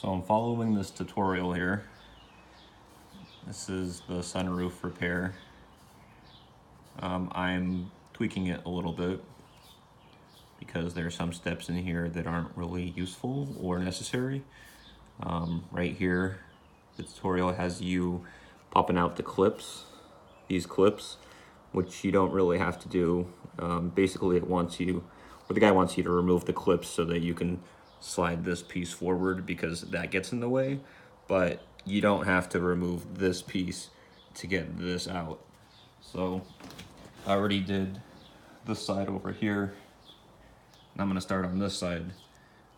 So I'm following this tutorial here. This is the sunroof repair. I'm tweaking it a little bit because there are some steps in here that aren't really useful or necessary. Right here, the tutorial has you popping out the clips, these clips, which you don't really have to do. Basically it wants you, or the guy wants you to remove the clips so that you can slide this piece forward because that gets in the way, but you don't have to remove this piece to get this out. So I already did this side over here, and I'm gonna start on this side.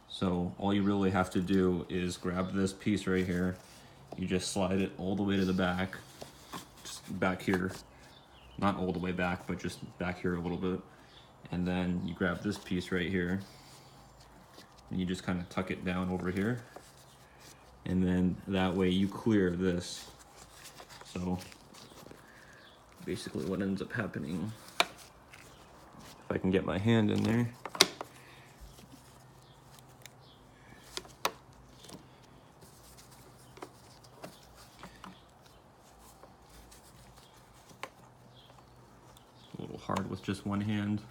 So all you really have to do is grab this piece right here. You just slide it all the way to the back, just back here. Not all the way back, but just back here a little bit. And then you grab this piece right here, and you just kind of tuck it down over here. And then that way you clear this. So basically what ends up happening, if I can get my hand in there, a little hard with just one hand.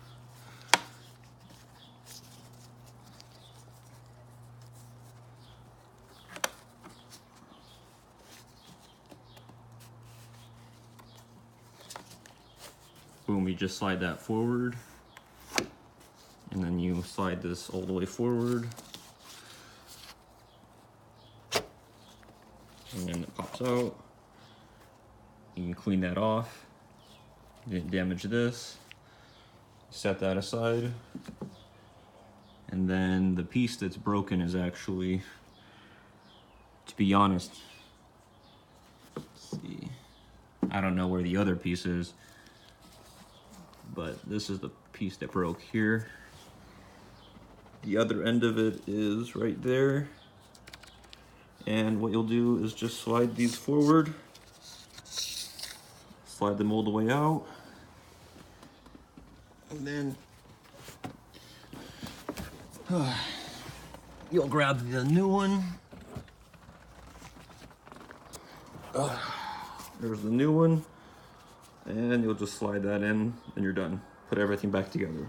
Boom, you just slide that forward, and then you slide this all the way forward, and then it pops out. You can clean that off. You didn't damage this. Set that aside. And then the piece that's broken is actually, to be honest, let's see, I don't know where the other piece is, but this is the piece that broke here. The other end of it is right there. And what you'll do is just slide these forward, slide them all the way out, and then you'll grab the new one. There's the new one. And you'll just slide that in and you're done. Put everything back together.